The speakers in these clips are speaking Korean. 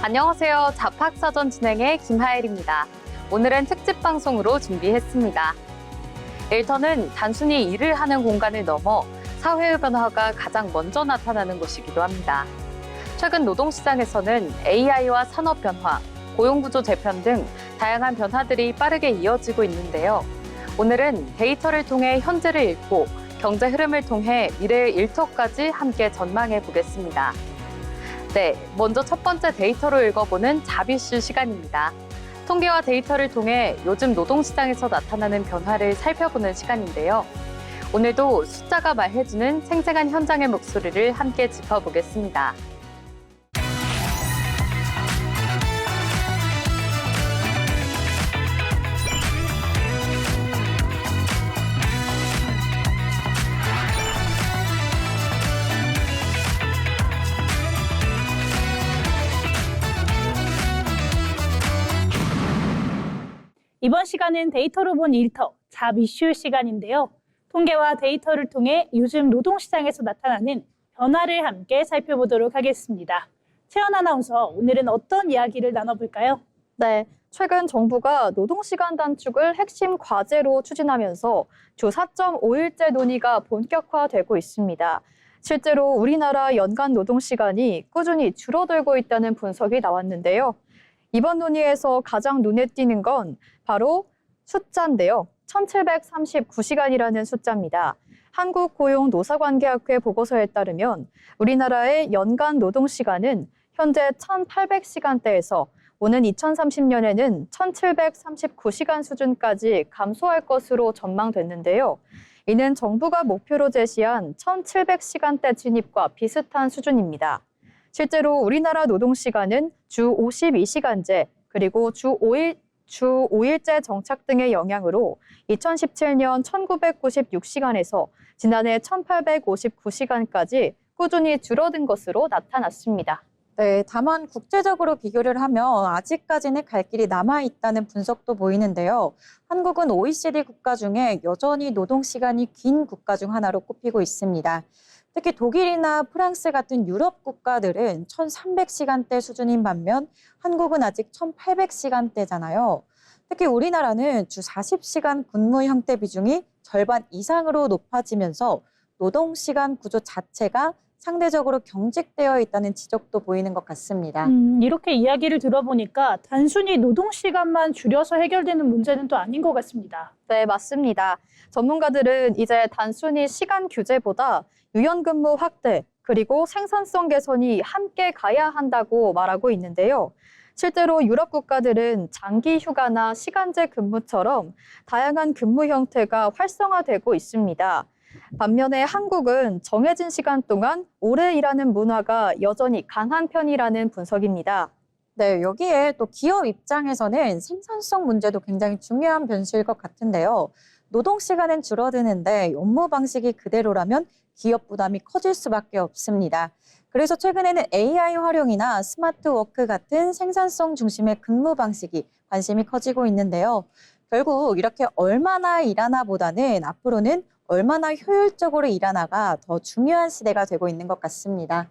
안녕하세요. 잡학사전 진행의 김하엘입니다. 오늘은 특집 방송으로 준비했습니다. 일터는 단순히 일을 하는 공간을 넘어 사회의 변화가 가장 먼저 나타나는 곳이기도 합니다. 최근 노동시장에서는 AI와 산업 변화, 고용구조 재편 등 다양한 변화들이 빠르게 이어지고 있는데요. 오늘은 데이터를 통해 현재를 읽고 경제 흐름을 통해 미래의 일터까지 함께 전망해 보겠습니다. 네, 먼저 첫 번째 데이터로 읽어보는 잡이슈 시간입니다. 통계와 데이터를 통해 요즘 노동시장에서 나타나는 변화를 살펴보는 시간인데요. 오늘도 숫자가 말해주는 생생한 현장의 목소리를 함께 짚어보겠습니다. 이번 시간은 데이터로 본 일터, 잡 이슈 시간인데요. 통계와 데이터를 통해 요즘 노동시장에서 나타나는 변화를 함께 살펴보도록 하겠습니다. 채연 아나운서, 오늘은 어떤 이야기를 나눠볼까요? 네, 최근 정부가 노동시간 단축을 핵심 과제로 추진하면서 주 4.5일제 논의가 본격화되고 있습니다. 실제로 우리나라 연간 노동시간이 꾸준히 줄어들고 있다는 분석이 나왔는데요. 이번 논의에서 가장 눈에 띄는 건 바로 숫자인데요. 1739시간이라는 숫자입니다. 한국고용노사관계학회 보고서에 따르면 우리나라의 연간 노동시간은 현재 1800시간대에서 오는 2030년에는 1739시간 수준까지 감소할 것으로 전망됐는데요. 이는 정부가 목표로 제시한 1700시간대 진입과 비슷한 수준입니다. 실제로 우리나라 노동시간은 주 52시간제, 그리고 주 5일제 정착 등의 영향으로 2017년 1996시간에서 지난해 1859시간까지 꾸준히 줄어든 것으로 나타났습니다. 네, 다만 국제적으로 비교를 하면 아직까지는 갈 길이 남아있다는 분석도 보이는데요. 한국은 OECD 국가 중에 여전히 노동시간이 긴 국가 중 하나로 꼽히고 있습니다. 특히 독일이나 프랑스 같은 유럽 국가들은 1300시간대 수준인 반면 한국은 아직 1800시간대잖아요. 특히 우리나라는 주 40시간 근무 형태 비중이 절반 이상으로 높아지면서 노동시간 구조 자체가 상대적으로 경직되어 있다는 지적도 보이는 것 같습니다. 이렇게 이야기를 들어보니까 단순히 노동시간만 줄여서 해결되는 문제는 또 아닌 것 같습니다. 네, 맞습니다. 전문가들은 이제 단순히 시간 규제보다 유연근무 확대, 그리고 생산성 개선이 함께 가야 한다고 말하고 있는데요. 실제로 유럽 국가들은 장기 휴가나 시간제 근무처럼 다양한 근무 형태가 활성화되고 있습니다. 반면에 한국은 정해진 시간 동안 오래 일하는 문화가 여전히 강한 편이라는 분석입니다. 네, 여기에 또 기업 입장에서는 생산성 문제도 굉장히 중요한 변수일 것 같은데요. 노동시간은 줄어드는데 업무 방식이 그대로라면 기업 부담이 커질 수밖에 없습니다. 그래서 최근에는 AI 활용이나 스마트워크 같은 생산성 중심의 근무 방식이 관심이 커지고 있는데요. 결국 이렇게 얼마나 일하나 보다는 앞으로는 얼마나 효율적으로 일하나가 더 중요한 시대가 되고 있는 것 같습니다.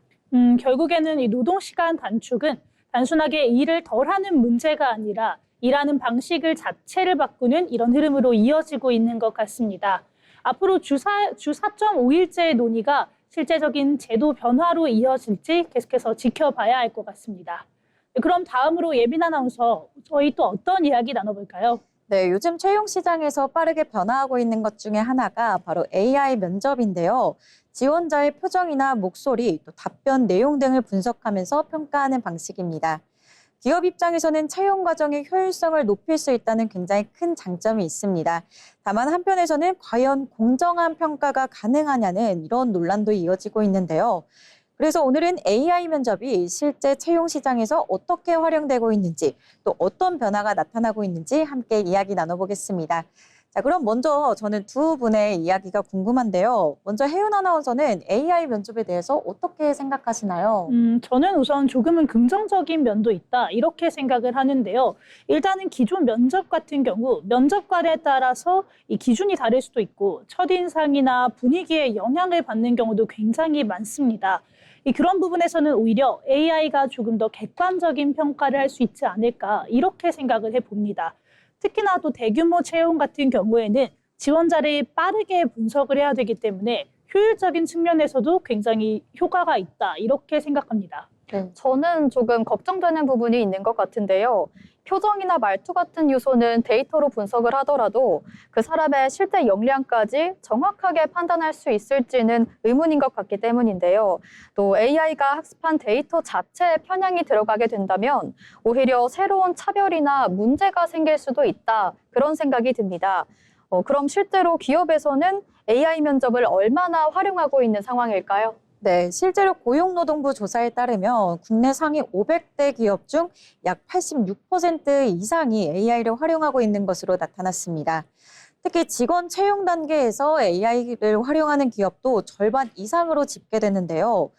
결국에는 이 노동시간 단축은 단순하게 일을 덜하는 문제가 아니라 일하는 방식을 자체를 바꾸는 이런 흐름으로 이어지고 있는 것 같습니다. 앞으로 주 4.5일제의 논의가 실제적인 제도 변화로 이어질지 계속해서 지켜봐야 할 것 같습니다. 그럼 다음으로 예빈 아나운서, 저희 또 어떤 이야기 나눠볼까요? 네, 요즘 채용 시장에서 빠르게 변화하고 있는 것 중에 하나가 바로 AI 면접인데요. 지원자의 표정이나 목소리, 또 답변 내용 등을 분석하면서 평가하는 방식입니다. 기업 입장에서는 채용 과정의 효율성을 높일 수 있다는 굉장히 큰 장점이 있습니다. 다만 한편에서는 과연 공정한 평가가 가능하냐는 이런 논란도 이어지고 있는데요. 그래서 오늘은 AI 면접이 실제 채용 시장에서 어떻게 활용되고 있는지, 또 어떤 변화가 나타나고 있는지 함께 이야기 나눠보겠습니다. 자, 그럼 먼저 저는 두 분의 이야기가 궁금한데요. 먼저 혜윤 아나운서는 AI 면접에 대해서 어떻게 생각하시나요? 저는 우선 조금은 긍정적인 면도 있다, 이렇게 생각을 하는데요. 일단은 기존 면접 같은 경우 면접관에 따라서 이 기준이 다를 수도 있고 첫인상이나 분위기에 영향을 받는 경우도 굉장히 많습니다. 그런 부분에서는 오히려 AI가 조금 더 객관적인 평가를 할 수 있지 않을까 이렇게 생각을 해봅니다. 특히나 또 대규모 채용 같은 경우에는 지원자를 빠르게 분석을 해야 되기 때문에 효율적인 측면에서도 굉장히 효과가 있다 이렇게 생각합니다. 저는 조금 걱정되는 부분이 있는 것 같은데요. 표정이나 말투 같은 요소는 데이터로 분석을 하더라도 그 사람의 실제 역량까지 정확하게 판단할 수 있을지는 의문인 것 같기 때문인데요. 또 AI가 학습한 데이터 자체에 편향이 들어가게 된다면 오히려 새로운 차별이나 문제가 생길 수도 있다. 그런 생각이 듭니다. 그럼 실제로 기업에서는 AI 면접을 얼마나 활용하고 있는 상황일까요? 네, 실제로 고용노동부 조사에 따르면 국내 상위 500대 기업 중 약 86% 이상이 AI를 활용하고 있는 것으로 나타났습니다. 특히 직원 채용 단계에서 AI를 활용하는 기업도 절반 이상으로 집계됐는데요.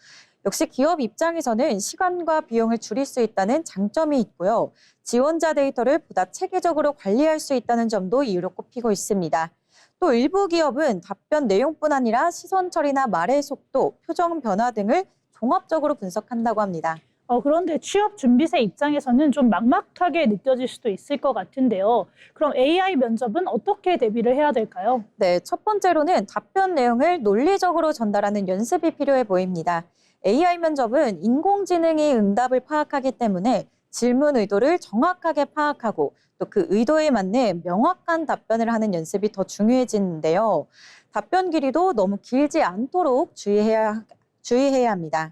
역시 기업 입장에서는 시간과 비용을 줄일 수 있다는 장점이 있고요. 지원자 데이터를 보다 체계적으로 관리할 수 있다는 점도 이유로 꼽히고 있습니다. 또 일부 기업은 답변 내용뿐 아니라 시선 처리나 말의 속도, 표정 변화 등을 종합적으로 분석한다고 합니다. 그런데 취업 준비생 입장에서는 좀 막막하게 느껴질 수도 있을 것 같은데요. 그럼 AI 면접은 어떻게 대비를 해야 될까요? 네, 첫 번째로는 답변 내용을 논리적으로 전달하는 연습이 필요해 보입니다. AI 면접은 인공지능이 응답을 파악하기 때문에 질문 의도를 정확하게 파악하고 또 그 의도에 맞는 명확한 답변을 하는 연습이 더 중요해지는데요. 답변 길이도 너무 길지 않도록 주의해야 합니다.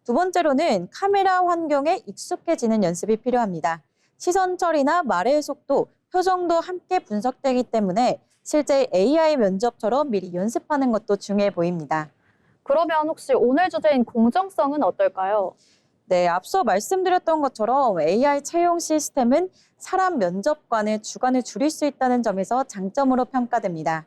두 번째로는 카메라 환경에 익숙해지는 연습이 필요합니다. 시선 처리나 말의 속도, 표정도 함께 분석되기 때문에 실제 AI 면접처럼 미리 연습하는 것도 중요해 보입니다. 그러면 혹시 오늘 주제인 공정성은 어떨까요? 네, 앞서 말씀드렸던 것처럼 AI 채용 시스템은 사람 면접관의 주관을 줄일 수 있다는 점에서 장점으로 평가됩니다.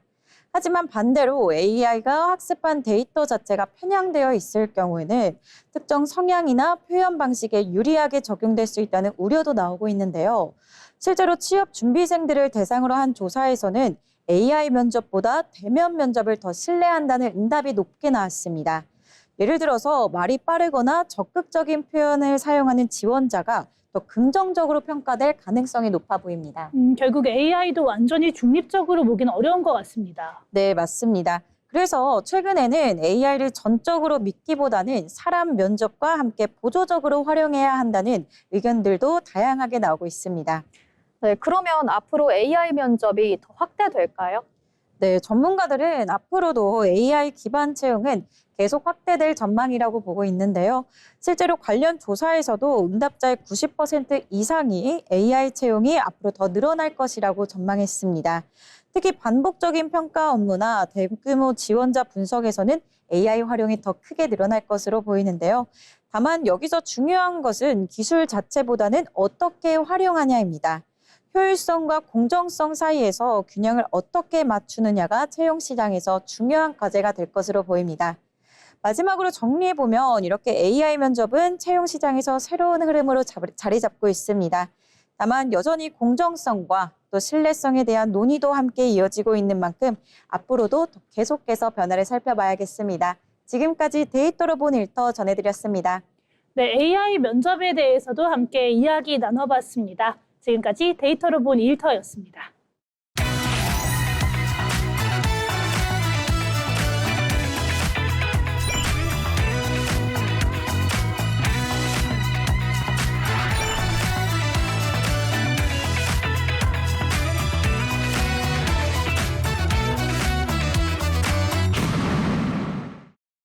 하지만 반대로 AI가 학습한 데이터 자체가 편향되어 있을 경우에는 특정 성향이나 표현 방식에 유리하게 적용될 수 있다는 우려도 나오고 있는데요. 실제로 취업 준비생들을 대상으로 한 조사에서는 AI 면접보다 대면 면접을 더 신뢰한다는 응답이 높게 나왔습니다. 예를 들어서 말이 빠르거나 적극적인 표현을 사용하는 지원자가 더 긍정적으로 평가될 가능성이 높아 보입니다. 결국 AI도 완전히 중립적으로 보기는 어려운 것 같습니다. 네, 맞습니다. 그래서 최근에는 AI를 전적으로 믿기보다는 사람 면접과 함께 보조적으로 활용해야 한다는 의견들도 다양하게 나오고 있습니다. 네, 그러면 앞으로 AI 면접이 더 확대될까요? 네, 전문가들은 앞으로도 AI 기반 채용은 계속 확대될 전망이라고 보고 있는데요. 실제로 관련 조사에서도 응답자의 90% 이상이 AI 채용이 앞으로 더 늘어날 것이라고 전망했습니다. 특히 반복적인 평가 업무나 대규모 지원자 분석에서는 AI 활용이 더 크게 늘어날 것으로 보이는데요. 다만 여기서 중요한 것은 기술 자체보다는 어떻게 활용하냐입니다. 효율성과 공정성 사이에서 균형을 어떻게 맞추느냐가 채용 시장에서 중요한 과제가 될 것으로 보입니다. 마지막으로 정리해보면 이렇게 AI 면접은 채용 시장에서 새로운 흐름으로 자리 잡고 있습니다. 다만 여전히 공정성과 또 신뢰성에 대한 논의도 함께 이어지고 있는 만큼 앞으로도 계속해서 변화를 살펴봐야겠습니다. 지금까지 데이터로 본 일터 전해드렸습니다. 네, AI 면접에 대해서도 함께 이야기 나눠봤습니다. 지금까지 데이터로 본 일터였습니다.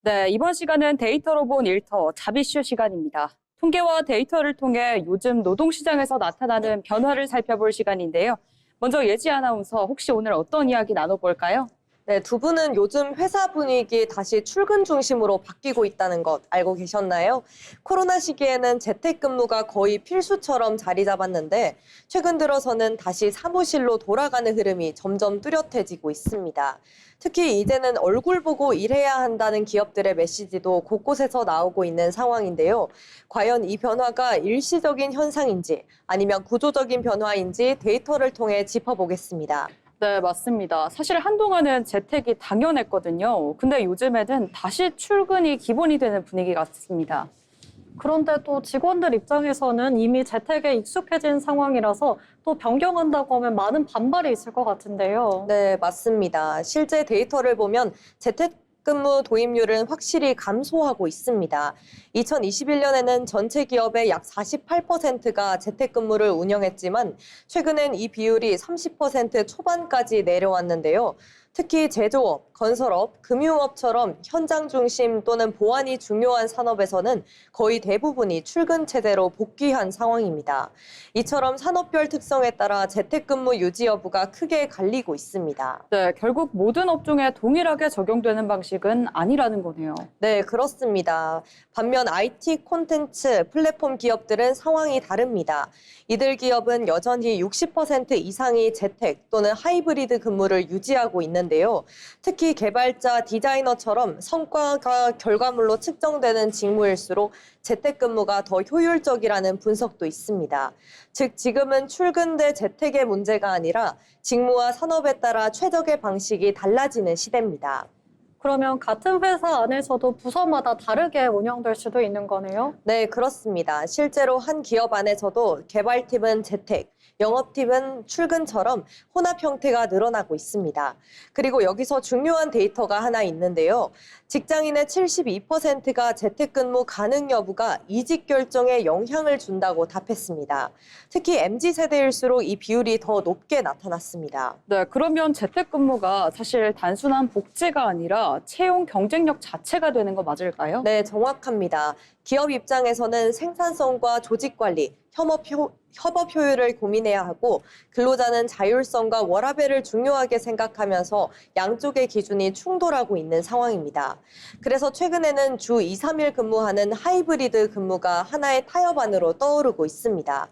네, 이번 시간은 데이터로 본 일터 잡이슈 시간입니다. 통계와 데이터를 통해 요즘 노동시장에서 나타나는 변화를 살펴볼 시간인데요. 먼저 예지 아나운서, 혹시 오늘 어떤 이야기 나눠볼까요? 네, 두 분은 요즘 회사 분위기 다시 출근 중심으로 바뀌고 있다는 것 알고 계셨나요? 코로나 시기에는 재택근무가 거의 필수처럼 자리 잡았는데 최근 들어서는 다시 사무실로 돌아가는 흐름이 점점 뚜렷해지고 있습니다. 특히 이제는 얼굴 보고 일해야 한다는 기업들의 메시지도 곳곳에서 나오고 있는 상황인데요. 과연 이 변화가 일시적인 현상인지 아니면 구조적인 변화인지 데이터를 통해 짚어보겠습니다. 네, 맞습니다. 사실 한동안은 재택이 당연했거든요. 근데 요즘에는 다시 출근이 기본이 되는 분위기 같습니다. 그런데 또 직원들 입장에서는 이미 재택에 익숙해진 상황이라서 또 변경한다고 하면 많은 반발이 있을 것 같은데요. 네, 맞습니다. 실제 데이터를 보면 재택근무 도입률은 확실히 감소하고 있습니다. 2021년에는 전체 기업의 약 48%가 재택근무를 운영했지만 최근엔 이 비율이 30% 초반까지 내려왔는데요. 특히 제조업, 건설업, 금융업처럼 현장 중심 또는 보안이 중요한 산업에서는 거의 대부분이 출근 체제로 복귀한 상황입니다. 이처럼 산업별 특성에 따라 재택근무 유지 여부가 크게 갈리고 있습니다. 네, 결국 모든 업종에 동일하게 적용되는 방식은 아니라는 거네요. 네, 그렇습니다. 반면 IT 콘텐츠 플랫폼 기업들은 상황이 다릅니다. 이들 기업은 여전히 60% 이상이 재택 또는 하이브리드 근무를 유지하고 있는데요. 특히 개발자, 디자이너처럼 성과가 결과물로 측정되는 직무일수록 재택근무가 더 효율적이라는 분석도 있습니다. 즉, 지금은 출근 대 재택의 문제가 아니라 직무와 산업에 따라 최적의 방식이 달라지는 시대입니다. 그러면 같은 회사 안에서도 부서마다 다르게 운영될 수도 있는 거네요. 네, 그렇습니다. 실제로 한 기업 안에서도 개발팀은 재택, 영업팀은 출근처럼 혼합 형태가 늘어나고 있습니다. 그리고 여기서 중요한 데이터가 하나 있는데요. 직장인의 72%가 재택근무 가능 여부가 이직 결정에 영향을 준다고 답했습니다. 특히 MZ세대일수록 이 비율이 더 높게 나타났습니다. 네, 그러면 재택근무가 사실 단순한 복지가 아니라 채용 경쟁력 자체가 되는 거 맞을까요? 네, 정확합니다. 기업 입장에서는 생산성과 조직 관리, 협업 효율을 고민해야 하고 근로자는 자율성과 워라밸을 중요하게 생각하면서 양쪽의 기준이 충돌하고 있는 상황입니다. 그래서 최근에는 주 2, 3일 근무하는 하이브리드 근무가 하나의 타협안으로 떠오르고 있습니다.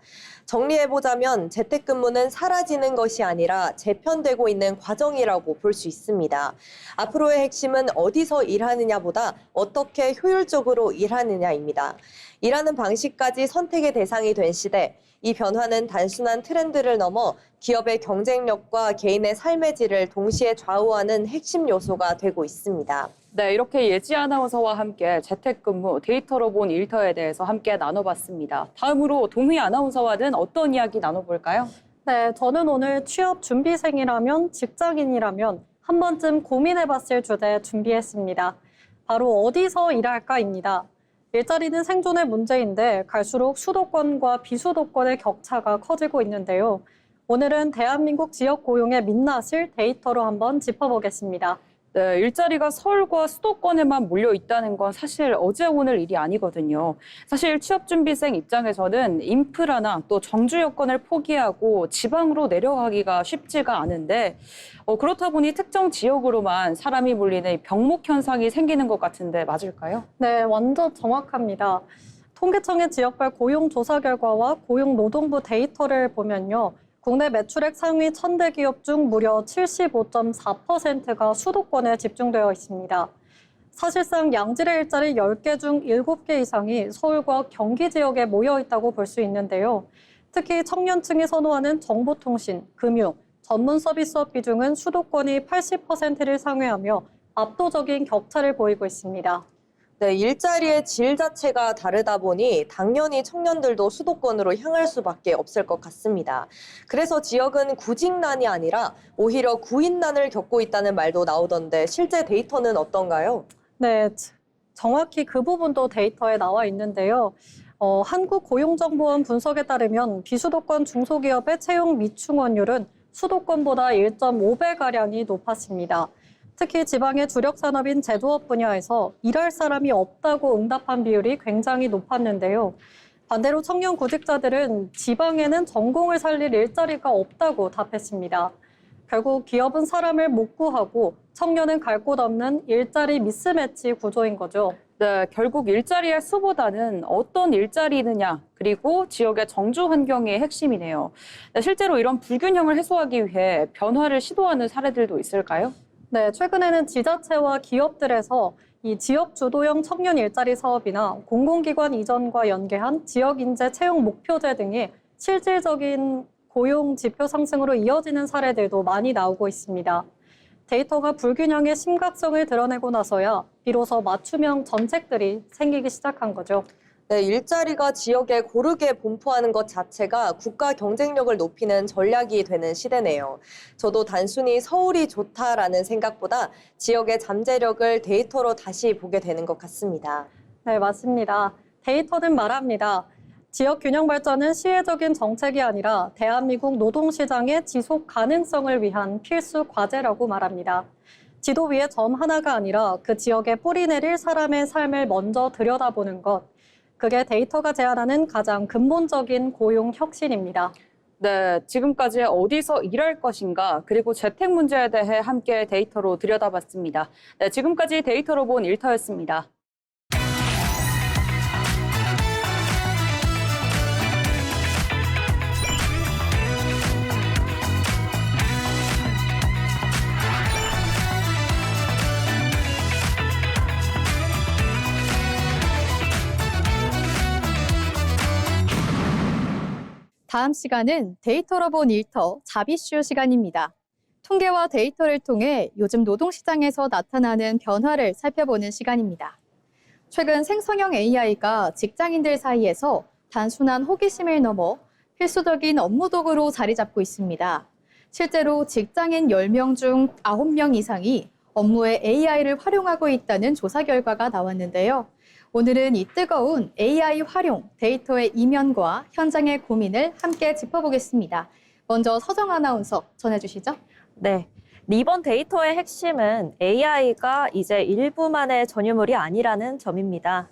정리해보자면 재택근무는 사라지는 것이 아니라 재편되고 있는 과정이라고 볼 수 있습니다. 앞으로의 핵심은 어디서 일하느냐보다 어떻게 효율적으로 일하느냐입니다. 일하는 방식까지 선택의 대상이 된 시대, 이 변화는 단순한 트렌드를 넘어 기업의 경쟁력과 개인의 삶의 질을 동시에 좌우하는 핵심 요소가 되고 있습니다. 네, 이렇게 예지 아나운서와 함께 재택근무, 데이터로 본 일터에 대해서 함께 나눠봤습니다. 다음으로 동희 아나운서와는 어떤 이야기 나눠볼까요? 네, 저는 오늘 취업 준비생이라면 직장인이라면 한 번쯤 고민해봤을 주제 준비했습니다. 바로 어디서 일할까입니다. 일자리는 생존의 문제인데 갈수록 수도권과 비수도권의 격차가 커지고 있는데요. 오늘은 대한민국 지역 고용의 민낯을 데이터로 한번 짚어보겠습니다. 네, 일자리가 서울과 수도권에만 몰려 있다는 건 사실 어제 오늘 일이 아니거든요. 사실 취업준비생 입장에서는 인프라나 또 정주 여건을 포기하고 지방으로 내려가기가 쉽지가 않은데 그렇다 보니 특정 지역으로만 사람이 몰리는 병목 현상이 생기는 것 같은데 맞을까요? 네, 완전 정확합니다. 통계청의 지역별 고용조사 결과와 고용노동부 데이터를 보면요. 국내 매출액 상위 1000대 기업 중 무려 75.4%가 수도권에 집중되어 있습니다. 사실상 양질의 일자리 10개 중 7개 이상이 서울과 경기 지역에 모여 있다고 볼 수 있는데요. 특히 청년층이 선호하는 정보통신, 금융, 전문 서비스업 비중은 수도권이 80%를 상회하며 압도적인 격차를 보이고 있습니다. 네, 일자리의 질 자체가 다르다 보니 당연히 청년들도 수도권으로 향할 수밖에 없을 것 같습니다. 그래서 지역은 구직난이 아니라 오히려 구인난을 겪고 있다는 말도 나오던데 실제 데이터는 어떤가요? 네, 정확히 그 부분도 데이터에 나와 있는데요. 한국고용정보원 분석에 따르면 비수도권 중소기업의 채용 미충원율은 수도권보다 1.5배가량이 높았습니다. 특히 지방의 주력 산업인 제조업 분야에서 일할 사람이 없다고 응답한 비율이 굉장히 높았는데요. 반대로 청년 구직자들은 지방에는 전공을 살릴 일자리가 없다고 답했습니다. 결국 기업은 사람을 못 구하고 청년은 갈 곳 없는 일자리 미스매치 구조인 거죠. 네, 결국 일자리의 수보다는 어떤 일자리느냐, 그리고 지역의 정주 환경이 핵심이네요. 네, 실제로 이런 불균형을 해소하기 위해 변화를 시도하는 사례들도 있을까요? 네, 최근에는 지자체와 기업들에서 이 지역 주도형 청년 일자리 사업이나 공공기관 이전과 연계한 지역 인재 채용 목표제 등이 실질적인 고용 지표 상승으로 이어지는 사례들도 많이 나오고 있습니다. 데이터가 불균형의 심각성을 드러내고 나서야 비로소 맞춤형 정책들이 생기기 시작한 거죠. 네, 일자리가 지역에 고르게 분포하는 것 자체가 국가 경쟁력을 높이는 전략이 되는 시대네요. 저도 단순히 서울이 좋다라는 생각보다 지역의 잠재력을 데이터로 다시 보게 되는 것 같습니다. 네, 맞습니다. 데이터는 말합니다. 지역 균형 발전은 시혜적인 정책이 아니라 대한민국 노동시장의 지속 가능성을 위한 필수 과제라고 말합니다. 지도 위의 점 하나가 아니라 그 지역에 뿌리 내릴 사람의 삶을 먼저 들여다보는 것. 그게 데이터가 제안하는 가장 근본적인 고용 혁신입니다. 네, 지금까지 어디서 일할 것인가, 그리고 재택 문제에 대해 함께 데이터로 들여다봤습니다. 네, 지금까지 데이터로 본 일터였습니다. 다음 시간은 데이터로 본 일터 잡이슈 시간입니다. 통계와 데이터를 통해 요즘 노동시장에서 나타나는 변화를 살펴보는 시간입니다. 최근 생성형 AI가 직장인들 사이에서 단순한 호기심을 넘어 필수적인 업무 도구로 자리 잡고 있습니다. 실제로 직장인 10명 중 9명 이상이 업무에 AI를 활용하고 있다는 조사 결과가 나왔는데요. 오늘은 이 뜨거운 AI 활용 데이터의 이면과 현장의 고민을 함께 짚어보겠습니다. 먼저 서정 아나운서 전해주시죠. 네. 이번 데이터의 핵심은 AI가 이제 일부만의 전유물이 아니라는 점입니다.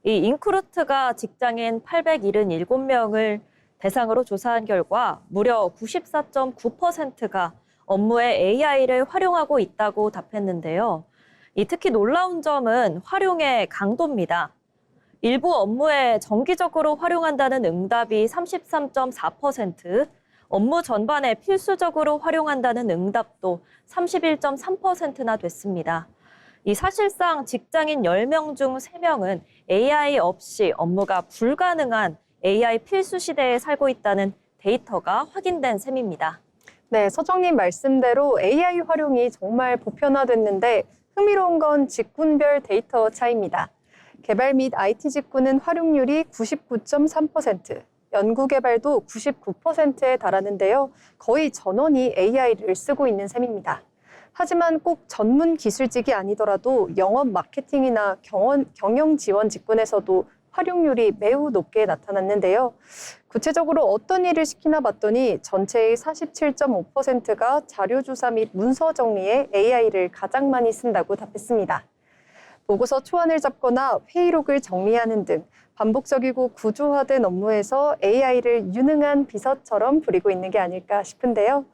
이 인크루트가 직장인 877명을 대상으로 조사한 결과 무려 94.9%가 업무에 AI를 활용하고 있다고 답했는데요. 특히 놀라운 점은 활용의 강도입니다. 일부 업무에 정기적으로 활용한다는 응답이 33.4%, 업무 전반에 필수적으로 활용한다는 응답도 31.3%나 됐습니다. 사실상 직장인 10명 중 3명은 AI 없이 업무가 불가능한 AI 필수 시대에 살고 있다는 데이터가 확인된 셈입니다. 네, 서정님 말씀대로 AI 활용이 정말 보편화됐는데 흥미로운 건 직군별 데이터 차이입니다. 개발 및 IT 직군은 활용률이 99.3%, 연구개발도 99%에 달하는데요. 거의 전원이 AI를 쓰고 있는 셈입니다. 하지만 꼭 전문 기술직이 아니더라도 영업 마케팅이나 경영 지원 직군에서도 활용률이 매우 높게 나타났는데요. 구체적으로 어떤 일을 시키나 봤더니 전체의 47.5%가 자료조사 및 문서 정리에 AI를 가장 많이 쓴다고 답했습니다. 보고서 초안을 잡거나 회의록을 정리하는 등 반복적이고 구조화된 업무에서 AI를 유능한 비서처럼 부리고 있는 게 아닐까 싶은데요.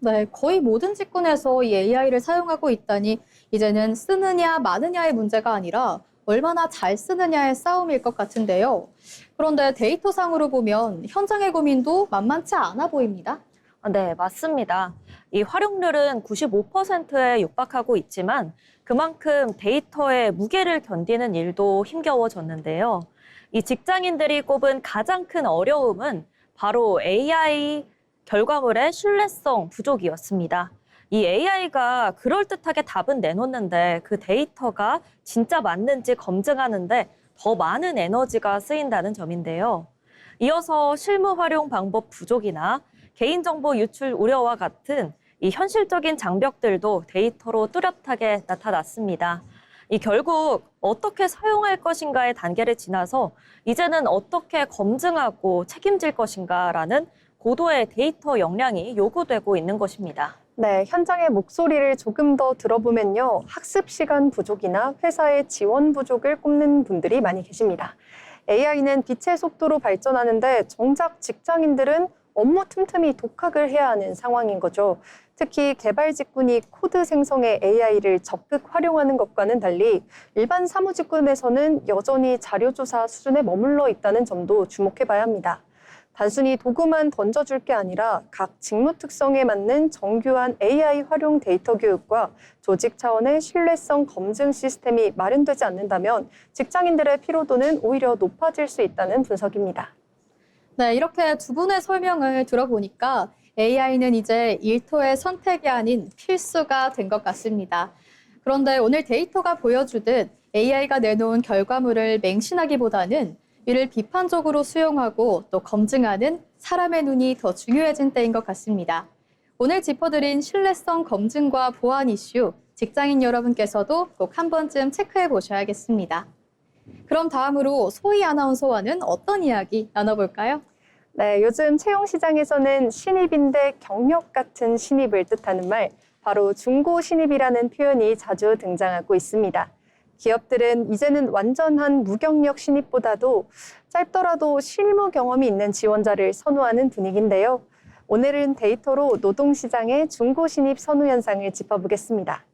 네, 거의 모든 직군에서 이 AI를 사용하고 있다니 이제는 쓰느냐 마느냐의 문제가 아니라 얼마나 잘 쓰느냐의 싸움일 것 같은데요. 그런데 데이터상으로 보면 현장의 고민도 만만치 않아 보입니다. 네, 맞습니다. 이 활용률은 95%에 육박하고 있지만 그만큼 데이터의 무게를 견디는 일도 힘겨워졌는데요. 이 직장인들이 꼽은 가장 큰 어려움은 바로 AI 결과물의 신뢰성 부족이었습니다. 이 AI가 그럴듯하게 답은 내놓는데 그 데이터가 진짜 맞는지 검증하는데 더 많은 에너지가 쓰인다는 점인데요. 이어서 실무 활용 방법 부족이나 개인정보 유출 우려와 같은 이 현실적인 장벽들도 데이터로 뚜렷하게 나타났습니다. 결국 어떻게 사용할 것인가의 단계를 지나서 이제는 어떻게 검증하고 책임질 것인가라는 고도의 데이터 역량이 요구되고 있는 것입니다. 네, 현장의 목소리를 조금 더 들어보면요. 학습 시간 부족이나 회사의 지원 부족을 꼽는 분들이 많이 계십니다. AI는 빛의 속도로 발전하는데 정작 직장인들은 업무 틈틈이 독학을 해야 하는 상황인 거죠. 특히 개발 직군이 코드 생성에 AI를 적극 활용하는 것과는 달리 일반 사무 직군에서는 여전히 자료조사 수준에 머물러 있다는 점도 주목해봐야 합니다. 단순히 도구만 던져줄 게 아니라 각 직무 특성에 맞는 정교한 AI 활용 데이터 교육과 조직 차원의 신뢰성 검증 시스템이 마련되지 않는다면 직장인들의 피로도는 오히려 높아질 수 있다는 분석입니다. 네, 이렇게 두 분의 설명을 들어보니까 AI는 이제 일터의 선택이 아닌 필수가 된 것 같습니다. 그런데 오늘 데이터가 보여주듯 AI가 내놓은 결과물을 맹신하기보다는 이를 비판적으로 수용하고 또 검증하는 사람의 눈이 더 중요해진 때인 것 같습니다. 오늘 짚어드린 신뢰성 검증과 보안 이슈, 직장인 여러분께서도 꼭 한 번쯤 체크해 보셔야겠습니다. 그럼 다음으로 소희 아나운서와는 어떤 이야기 나눠볼까요? 네, 요즘 채용 시장에서는 신입인데 경력 같은 신입을 뜻하는 말, 바로 중고 신입이라는 표현이 자주 등장하고 있습니다. 기업들은 이제는 완전한 무경력 신입보다도 짧더라도 실무 경험이 있는 지원자를 선호하는 분위기인데요. 오늘은 데이터로 노동시장의 중고 신입 선호 현상을 짚어보겠습니다.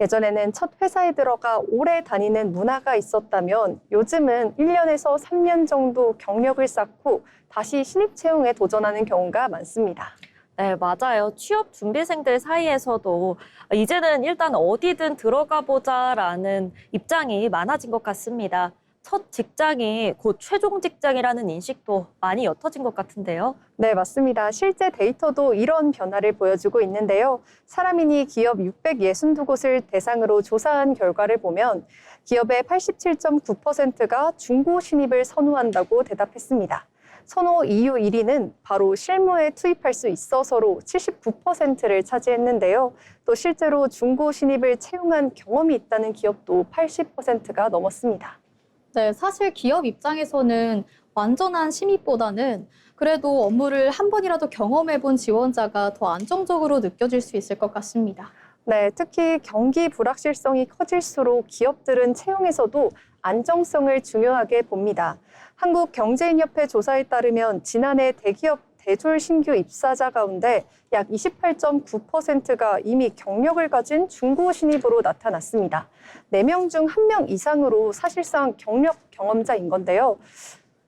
예전에는 첫 회사에 들어가 오래 다니는 문화가 있었다면 요즘은 1년에서 3년 정도 경력을 쌓고 다시 신입 채용에 도전하는 경우가 많습니다. 네, 맞아요. 취업 준비생들 사이에서도 이제는 일단 어디든 들어가 보자라는 입장이 많아진 것 같습니다. 첫 직장이 곧 최종 직장이라는 인식도 많이 옅어진 것 같은데요. 네, 맞습니다. 실제 데이터도 이런 변화를 보여주고 있는데요. 사람인이 기업 662곳을 대상으로 조사한 결과를 보면 기업의 87.9%가 중고 신입을 선호한다고 대답했습니다. 선호 이유 1위는 바로 실무에 투입할 수 있어서로 79%를 차지했는데요. 또 실제로 중고 신입을 채용한 경험이 있다는 기업도 80%가 넘었습니다. 네, 사실 기업 입장에서는 완전한 신입보다는 그래도 업무를 한 번이라도 경험해본 지원자가 더 안정적으로 느껴질 수 있을 것 같습니다. 네, 특히 경기 불확실성이 커질수록 기업들은 채용에서도 안정성을 중요하게 봅니다. 한국경제인협회 조사에 따르면 지난해 대기업 대졸 신규 입사자 가운데 약 28.9%가 이미 경력을 가진 중고 신입으로 나타났습니다. 4명 중 1명 이상으로 사실상 경력 경험자인 건데요.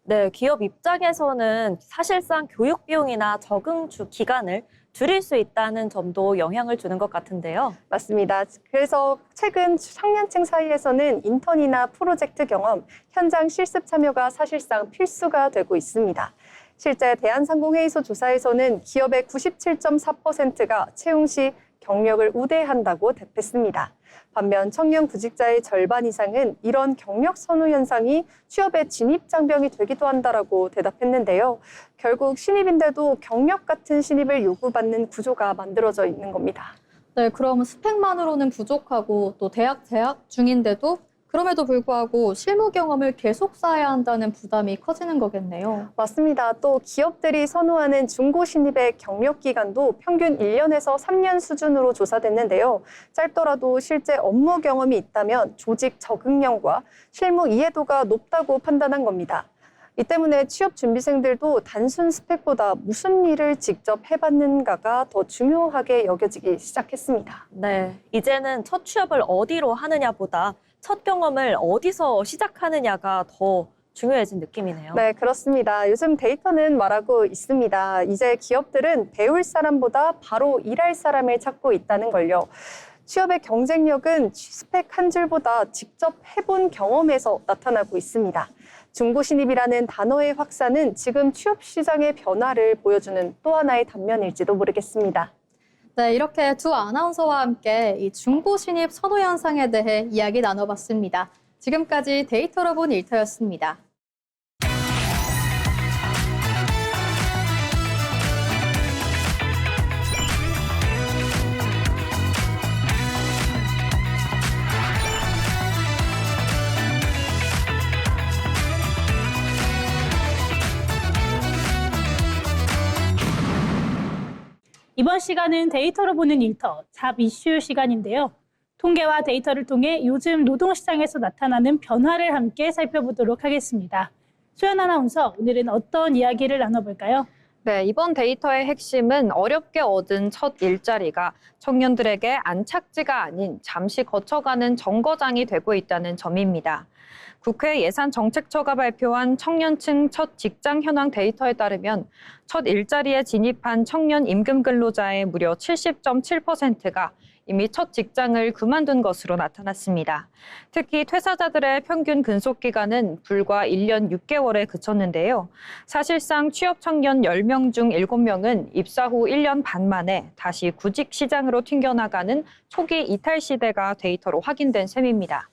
네, 기업 입장에서는 사실상 교육 비용이나 적응 기간을 줄일 수 있다는 점도 영향을 주는 것 같은데요. 맞습니다. 그래서 최근 청년층 사이에서는 인턴이나 프로젝트 경험, 현장 실습 참여가 사실상 필수가 되고 있습니다. 실제 대한상공회의소 조사에서는 기업의 97.4%가 채용 시 경력을 우대한다고 답했습니다. 반면 청년 구직자의 절반 이상은 이런 경력 선호 현상이 취업의 진입 장벽이 되기도 한다라고 대답했는데요. 결국 신입인데도 경력 같은 신입을 요구받는 구조가 만들어져 있는 겁니다. 네, 그럼 스펙만으로는 부족하고 또 대학 재학 중인데도 그럼에도 불구하고 실무 경험을 계속 쌓아야 한다는 부담이 커지는 거겠네요. 맞습니다. 또 기업들이 선호하는 중고 신입의 경력 기간도 평균 1년에서 3년 수준으로 조사됐는데요. 짧더라도 실제 업무 경험이 있다면 조직 적응력과 실무 이해도가 높다고 판단한 겁니다. 이 때문에 취업 준비생들도 단순 스펙보다 무슨 일을 직접 해봤는가가 더 중요하게 여겨지기 시작했습니다. 네, 이제는 첫 취업을 어디로 하느냐보다 첫 경험을 어디서 시작하느냐가 더 중요해진 느낌이네요. 네, 그렇습니다. 요즘 데이터는 말하고 있습니다. 이제 기업들은 배울 사람보다 바로 일할 사람을 찾고 있다는 걸요. 취업의 경쟁력은 스펙 한 줄보다 직접 해본 경험에서 나타나고 있습니다. 중고 신입이라는 단어의 확산은 지금 취업 시장의 변화를 보여주는 또 하나의 단면일지도 모르겠습니다. 네, 이렇게 두 아나운서와 함께 이 중고 신입 선호 현상에 대해 이야기 나눠봤습니다. 지금까지 데이터로 본 일터였습니다. 이번 시간은 데이터로 보는 일터, 잡 이슈 시간인데요. 통계와 데이터를 통해 요즘 노동시장에서 나타나는 변화를 함께 살펴보도록 하겠습니다. 소연 아나운서, 오늘은 어떤 이야기를 나눠볼까요? 네, 이번 데이터의 핵심은 어렵게 얻은 첫 일자리가 청년들에게 안착지가 아닌 잠시 거쳐가는 정거장이 되고 있다는 점입니다. 국회 예산정책처가 발표한 청년층 첫 직장 현황 데이터에 따르면 첫 일자리에 진입한 청년 임금 근로자의 무려 70.7%가 이미 첫 직장을 그만둔 것으로 나타났습니다. 특히 퇴사자들의 평균 근속 기간은 불과 1년 6개월에 그쳤는데요. 사실상 취업 청년 10명 중 7명은 입사 후 1년 반 만에 다시 구직 시장으로 튕겨나가는 초기 이탈 시대가 데이터로 확인된 셈입니다.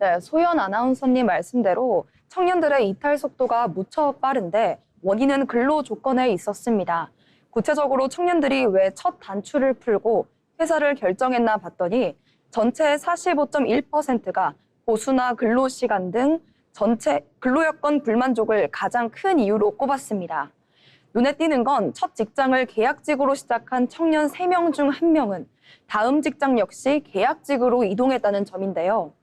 네, 소연 아나운서님 말씀대로 청년들의 이탈 속도가 무척 빠른데 원인은 근로 조건에 있었습니다. 구체적으로 청년들이 왜 첫 단추를 풀고 회사를 결정했나 봤더니 전체의 45.1%가 보수나 근로시간 등 전체 근로여건 불만족을 가장 큰 이유로 꼽았습니다. 눈에 띄는 건 첫 직장을 계약직으로 시작한 청년 3명 중 1명은 다음 직장 역시 계약직으로 이동했다는 점인데요.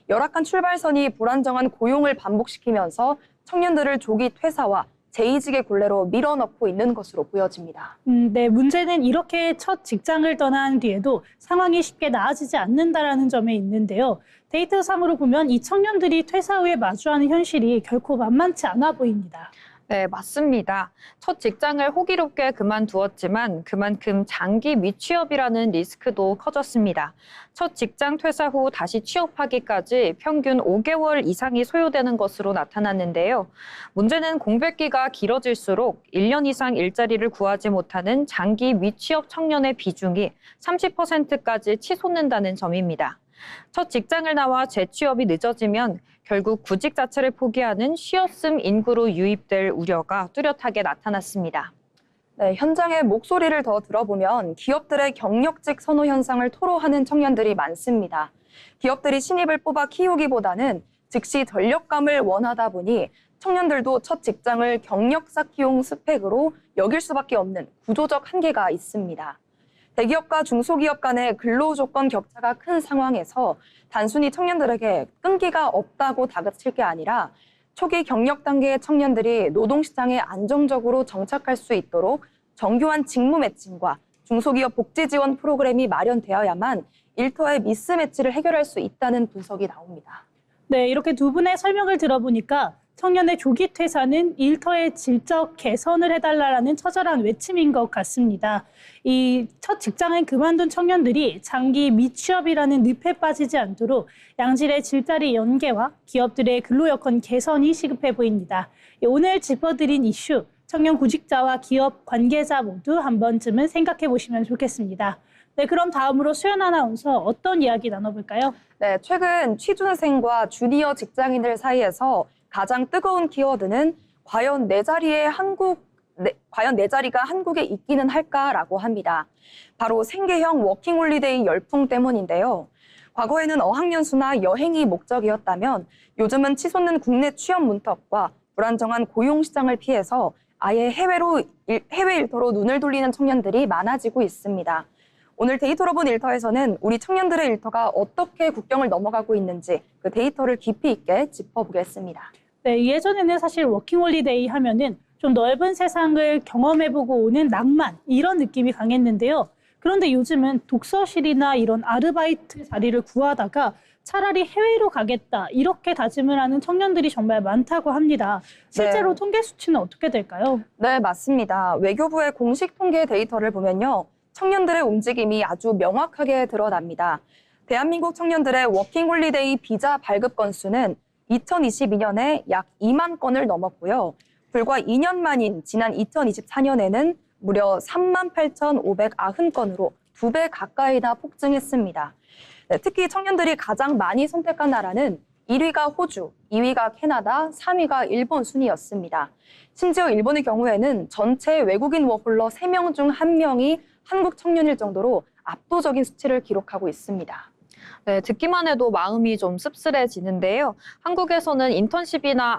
열악한 출발선이 불안정한 고용을 반복시키면서 청년들을 조기 퇴사와 제2직의 굴레로 밀어넣고 있는 것으로 보여집니다. 네, 문제는 이렇게 첫 직장을 떠난 뒤에도 상황이 쉽게 나아지지 않는다라는 점에 있는데요. 데이터상으로 보면 이 청년들이 퇴사 후에 마주하는 현실이 결코 만만치 않아 보입니다. 네, 맞습니다. 첫 직장을 호기롭게 그만두었지만 그만큼 장기 미취업이라는 리스크도 커졌습니다. 첫 직장 퇴사 후 다시 취업하기까지 평균 5개월 이상이 소요되는 것으로 나타났는데요. 문제는 공백기가 길어질수록 1년 이상 일자리를 구하지 못하는 장기 미취업 청년의 비중이 30%까지 치솟는다는 점입니다. 첫 직장을 나와 재취업이 늦어지면 결국 구직 자체를 포기하는 쉬었음 인구로 유입될 우려가 뚜렷하게 나타났습니다. 네, 현장의 목소리를 더 들어보면 기업들의 경력직 선호 현상을 토로하는 청년들이 많습니다. 기업들이 신입을 뽑아 키우기보다는 즉시 전력감을 원하다 보니 청년들도 첫 직장을 경력 쌓기용 스펙으로 여길 수밖에 없는 구조적 한계가 있습니다. 대기업과 중소기업 간의 근로조건 격차가 큰 상황에서 단순히 청년들에게 끈기가 없다고 다그칠 게 아니라 초기 경력 단계의 청년들이 노동시장에 안정적으로 정착할 수 있도록 정교한 직무 매칭과 중소기업 복지 지원 프로그램이 마련되어야만 일터의 미스매치를 해결할 수 있다는 분석이 나옵니다. 네, 이렇게 두 분의 설명을 들어보니까 청년의 조기 퇴사는 일터의 질적 개선을 해달라는 처절한 외침인 것 같습니다. 이 첫 직장을 그만둔 청년들이 장기 미취업이라는 늪에 빠지지 않도록 양질의 질자리 연계와 기업들의 근로여건 개선이 시급해 보입니다. 오늘 짚어드린 이슈, 청년 구직자와 기업 관계자 모두 한 번쯤은 생각해 보시면 좋겠습니다. 네, 그럼 다음으로 수연 아나운서 어떤 이야기 나눠볼까요? 네, 최근 취준생과 주니어 직장인들 사이에서 가장 뜨거운 키워드는 과연 내 자리가 한국에 있기는 할까라고 합니다. 바로 생계형 워킹홀리데이 열풍 때문인데요. 과거에는 어학연수나 여행이 목적이었다면 요즘은 치솟는 국내 취업 문턱과 불안정한 고용시장을 피해서 아예 해외 일터로 눈을 돌리는 청년들이 많아지고 있습니다. 오늘 데이터로 본 일터에서는 우리 청년들의 일터가 어떻게 국경을 넘어가고 있는지 그 데이터를 깊이 있게 짚어보겠습니다. 네, 예전에는 사실 워킹홀리데이 하면은 좀 넓은 세상을 경험해보고 오는 낭만, 이런 느낌이 강했는데요. 그런데 요즘은 독서실이나 이런 아르바이트 자리를 구하다가 차라리 해외로 가겠다, 이렇게 다짐을 하는 청년들이 정말 많다고 합니다. 실제로 네. 통계 수치는 어떻게 될까요? 네, 맞습니다. 외교부의 공식 통계 데이터를 보면요. 청년들의 움직임이 아주 명확하게 드러납니다. 대한민국 청년들의 워킹홀리데이 비자 발급 건수는 2022년에 약 2만 건을 넘었고요. 불과 2년 만인 지난 2024년에는 무려 38,590건으로 2배 가까이나 폭증했습니다. 네, 특히 청년들이 가장 많이 선택한 나라는 1위가 호주, 2위가 캐나다, 3위가 일본 순이었습니다. 심지어 일본의 경우에는 전체 외국인 워홀러 3명 중 1명이 한국 청년일 정도로 압도적인 수치를 기록하고 있습니다. 네, 듣기만 해도 마음이 좀 씁쓸해지는데요. 한국에서는 인턴십이나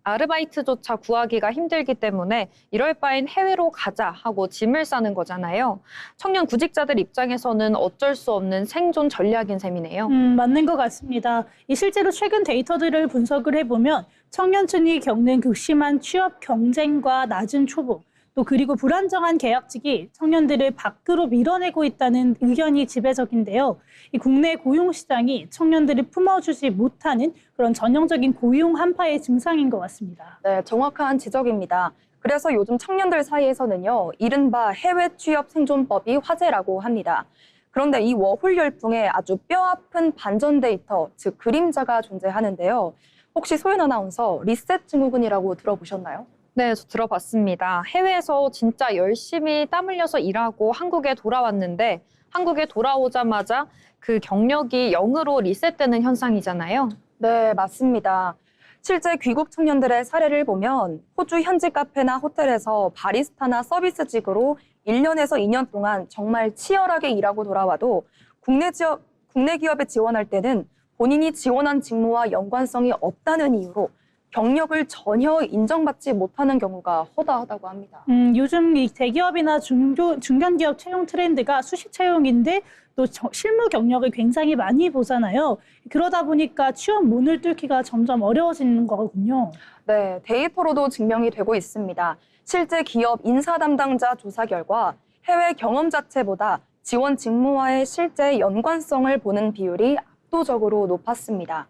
아르바이트조차 구하기가 힘들기 때문에 이럴 바엔 해외로 가자 하고 짐을 싸는 거잖아요. 청년 구직자들 입장에서는 어쩔 수 없는 생존 전략인 셈이네요. 맞는 것 같습니다. 실제로 최근 데이터들을 분석을 해보면 청년층이 겪는 극심한 취업 경쟁과 낮은 초봉, 또 그리고 불안정한 계약직이 청년들을 밖으로 밀어내고 있다는 의견이 지배적인데요. 이 국내 고용 시장이 청년들을 품어주지 못하는 그런 전형적인 고용 한파의 증상인 것 같습니다. 네, 정확한 지적입니다. 그래서 요즘 청년들 사이에서는요, 이른바 해외 취업 생존법이 화제라고 합니다. 그런데 이 워홀 열풍에 아주 뼈아픈 반전 데이터, 즉 그림자가 존재하는데요. 혹시 소연 아나운서 리셋 증후군이라고 들어보셨나요? 네, 저 들어봤습니다. 해외에서 진짜 열심히 땀 흘려서 일하고 한국에 돌아왔는데 한국에 돌아오자마자 그 경력이 0으로 리셋되는 현상이잖아요. 네, 맞습니다. 실제 귀국 청년들의 사례를 보면 호주 현지 카페나 호텔에서 바리스타나 서비스직으로 1년에서 2년 동안 정말 치열하게 일하고 돌아와도 국내 기업에 지원할 때는 본인이 지원한 직무와 연관성이 없다는 이유로 경력을 전혀 인정받지 못하는 경우가 허다하다고 합니다. 요즘 이 대기업이나 중견기업 채용 트렌드가 수식 채용인데 또 실무 경력을 굉장히 많이 보잖아요. 그러다 보니까 취업 문을 뚫기가 점점 어려워지는 거거든요. 네, 데이터로도 증명이 되고 있습니다. 실제 기업 인사 담당자 조사 결과 해외 경험 자체보다 지원 직무와의 실제 연관성을 보는 비율이 압도적으로 높았습니다.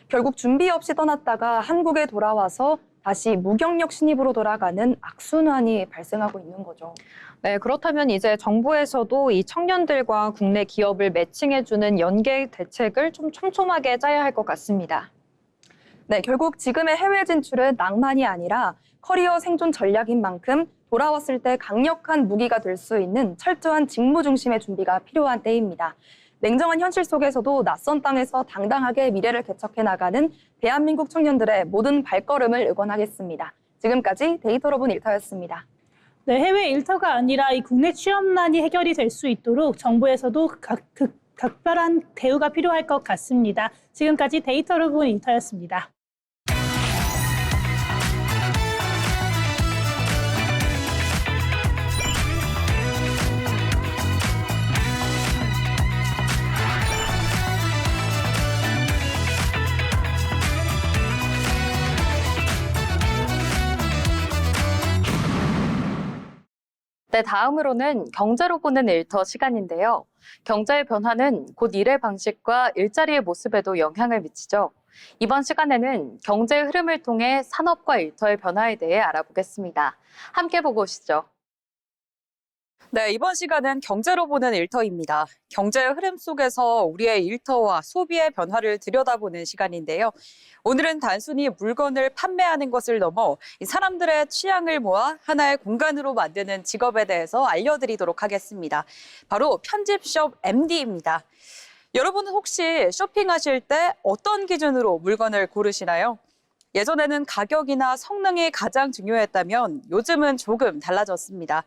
결국 준비 없이 떠났다가 한국에 돌아와서 다시 무경력 신입으로 돌아가는 악순환이 발생하고 있는 거죠. 네, 그렇다면 이제 정부에서도 이 청년들과 국내 기업을 매칭해주는 연계 대책을 좀 촘촘하게 짜야 할 것 같습니다. 네, 결국 지금의 해외 진출은 낭만이 아니라 커리어 생존 전략인 만큼 돌아왔을 때 강력한 무기가 될 수 있는 철저한 직무 중심의 준비가 필요한 때입니다. 냉정한 현실 속에서도 낯선 땅에서 당당하게 미래를 개척해 나가는 대한민국 청년들의 모든 발걸음을 응원하겠습니다. 지금까지 데이터로 본 일터였습니다. 네, 해외 일터가 아니라 이 국내 취업난이 해결이 될 수 있도록 정부에서도 각별한 대우가 필요할 것 같습니다. 지금까지 데이터로 본 일터였습니다. 네, 다음으로는 경제로 보는 일터 시간인데요. 경제의 변화는 곧 일의 방식과 일자리의 모습에도 영향을 미치죠. 이번 시간에는 경제의 흐름을 통해 산업과 일터의 변화에 대해 알아보겠습니다. 함께 보고 오시죠. 네, 이번 시간은 경제로 보는 일터입니다. 경제의 흐름 속에서 우리의 일터와 소비의 변화를 들여다보는 시간인데요. 오늘은 단순히 물건을 판매하는 것을 넘어 사람들의 취향을 모아 하나의 공간으로 만드는 직업에 대해서 알려드리도록 하겠습니다. 바로 편집숍 MD입니다. 여러분은 혹시 쇼핑하실 때 어떤 기준으로 물건을 고르시나요? 예전에는 가격이나 성능이 가장 중요했다면 요즘은 조금 달라졌습니다.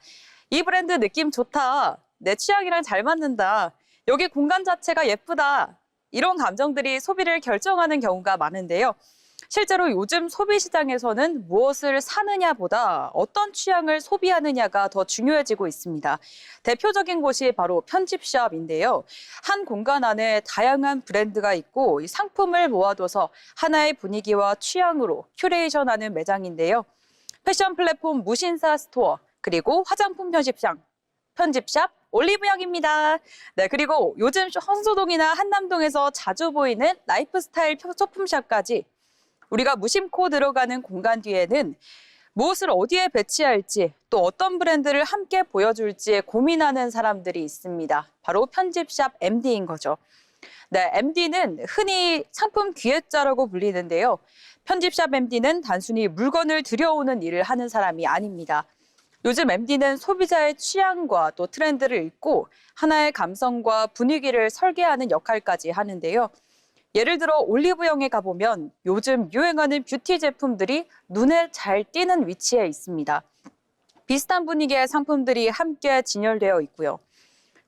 이 브랜드 느낌 좋다. 내 취향이랑 잘 맞는다. 여기 공간 자체가 예쁘다. 이런 감정들이 소비를 결정하는 경우가 많은데요. 실제로 요즘 소비 시장에서는 무엇을 사느냐보다 어떤 취향을 소비하느냐가 더 중요해지고 있습니다. 대표적인 곳이 바로 편집숍인데요. 한 공간 안에 다양한 브랜드가 있고 이 상품을 모아둬서 하나의 분위기와 취향으로 큐레이션하는 매장인데요. 패션 플랫폼 무신사 스토어, 그리고 화장품 편집샵 올리브영입니다. 네, 그리고 요즘 헌소동이나 한남동에서 자주 보이는 라이프스타일 소품샵까지 우리가 무심코 들어가는 공간 뒤에는 무엇을 어디에 배치할지 또 어떤 브랜드를 함께 보여줄지 고민하는 사람들이 있습니다. 바로 편집샵 MD인 거죠. 네, MD는 흔히 상품 기획자라고 불리는데요. 편집샵 MD는 단순히 물건을 들여오는 일을 하는 사람이 아닙니다. 요즘 MD는 소비자의 취향과 또 트렌드를 읽고 하나의 감성과 분위기를 설계하는 역할까지 하는데요. 예를 들어 올리브영에 가보면 요즘 유행하는 뷰티 제품들이 눈에 잘 띄는 위치에 있습니다. 비슷한 분위기의 상품들이 함께 진열되어 있고요.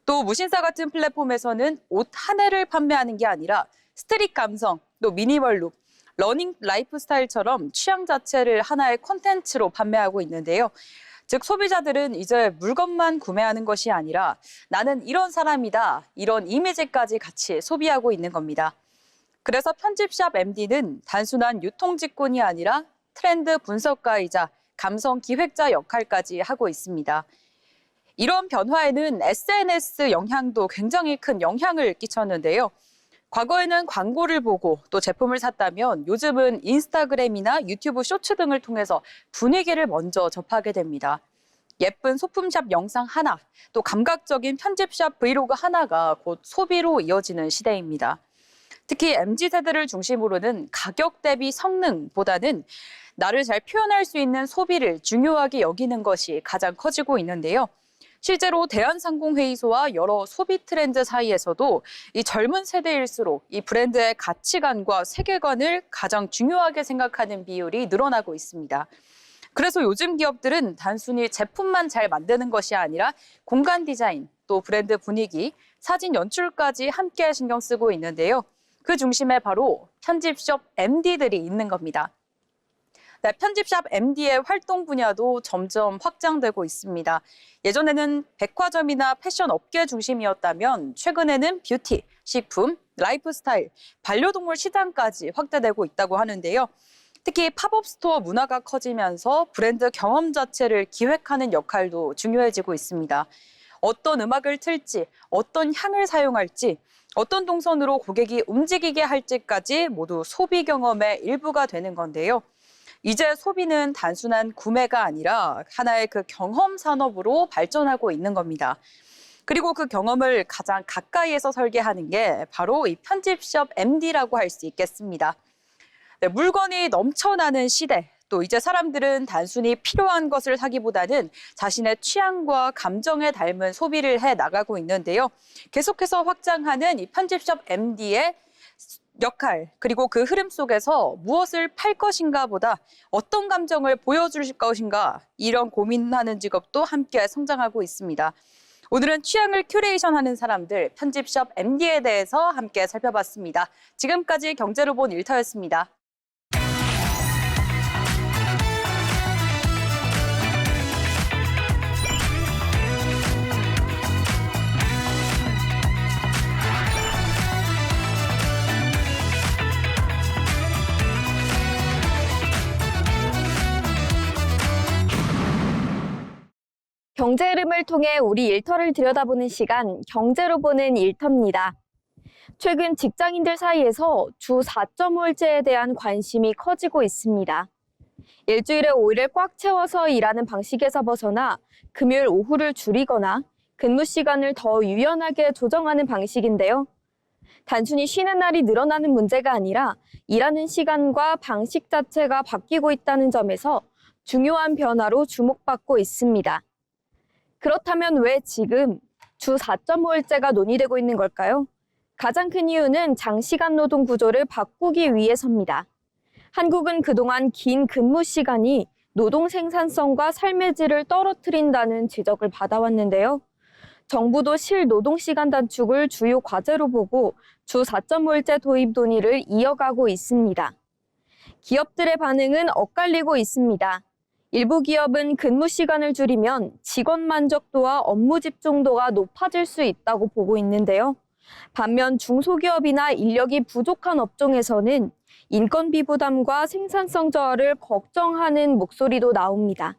또 무신사 같은 플랫폼에서는 옷 한 해를 판매하는 게 아니라 스트릿 감성, 또 미니멀 룩, 러닝 라이프 스타일처럼 취향 자체를 하나의 콘텐츠로 판매하고 있는데요. 즉 소비자들은 이제 물건만 구매하는 것이 아니라 나는 이런 사람이다, 이런 이미지까지 같이 소비하고 있는 겁니다. 그래서 편집샵 MD는 단순한 유통직군이 아니라 트렌드 분석가이자 감성 기획자 역할까지 하고 있습니다. 이런 변화에는 SNS 영향도 굉장히 큰 영향을 끼쳤는데요. 과거에는 광고를 보고 또 제품을 샀다면 요즘은 인스타그램이나 유튜브 쇼츠 등을 통해서 분위기를 먼저 접하게 됩니다. 예쁜 소품샵 영상 하나, 또 감각적인 편집샵 브이로그 하나가 곧 소비로 이어지는 시대입니다. 특히 MZ세대를 중심으로는 가격 대비 성능보다는 나를 잘 표현할 수 있는 소비를 중요하게 여기는 것이 가장 커지고 있는데요. 실제로 대한상공회의소와 여러 소비 트렌드 사이에서도 이 젊은 세대일수록 이 브랜드의 가치관과 세계관을 가장 중요하게 생각하는 비율이 늘어나고 있습니다. 그래서 요즘 기업들은 단순히 제품만 잘 만드는 것이 아니라 공간 디자인, 또 브랜드 분위기, 사진 연출까지 함께 신경 쓰고 있는데요. 그 중심에 바로 편집숍 MD들이 있는 겁니다. 네, 편집샵 MD의 활동 분야도 점점 확장되고 있습니다. 예전에는 백화점이나 패션 업계 중심이었다면 최근에는 뷰티, 식품, 라이프스타일, 반려동물 시장까지 확대되고 있다고 하는데요. 특히 팝업 스토어 문화가 커지면서 브랜드 경험 자체를 기획하는 역할도 중요해지고 있습니다. 어떤 음악을 틀지, 어떤 향을 사용할지, 어떤 동선으로 고객이 움직이게 할지까지 모두 소비 경험의 일부가 되는 건데요. 이제 소비는 단순한 구매가 아니라 하나의 그 경험 산업으로 발전하고 있는 겁니다. 그리고 그 경험을 가장 가까이에서 설계하는 게 바로 이 편집숍 MD라고 할 수 있겠습니다. 네, 물건이 넘쳐나는 시대, 또 이제 사람들은 단순히 필요한 것을 사기보다는 자신의 취향과 감정에 닮은 소비를 해 나가고 있는데요. 계속해서 확장하는 이 편집숍 MD의 역할, 그리고 그 흐름 속에서 무엇을 팔 것인가 보다 어떤 감정을 보여줄 것인가, 이런 고민하는 직업도 함께 성장하고 있습니다. 오늘은 취향을 큐레이션하는 사람들, 편집숍 MD에 대해서 함께 살펴봤습니다. 지금까지 경제로 본 일터였습니다. 경제 흐름을 통해 우리 일터를 들여다보는 시간, 경제로 보는 일터입니다. 최근 직장인들 사이에서 주 4.5일제에 대한 관심이 커지고 있습니다. 일주일에 5일을 꽉 채워서 일하는 방식에서 벗어나 금요일 오후를 줄이거나 근무 시간을 더 유연하게 조정하는 방식인데요. 단순히 쉬는 날이 늘어나는 문제가 아니라 일하는 시간과 방식 자체가 바뀌고 있다는 점에서 중요한 변화로 주목받고 있습니다. 그렇다면 왜 지금 주 4.5일제가 논의되고 있는 걸까요? 가장 큰 이유는 장시간 노동 구조를 바꾸기 위해서입니다. 한국은 그동안 긴 근무 시간이 노동 생산성과 삶의 질을 떨어뜨린다는 지적을 받아왔는데요. 정부도 실노동 시간 단축을 주요 과제로 보고 주 4.5일제 도입 논의를 이어가고 있습니다. 기업들의 반응은 엇갈리고 있습니다. 일부 기업은 근무 시간을 줄이면 직원 만족도와 업무 집중도가 높아질 수 있다고 보고 있는데요. 반면 중소기업이나 인력이 부족한 업종에서는 인건비 부담과 생산성 저하를 걱정하는 목소리도 나옵니다.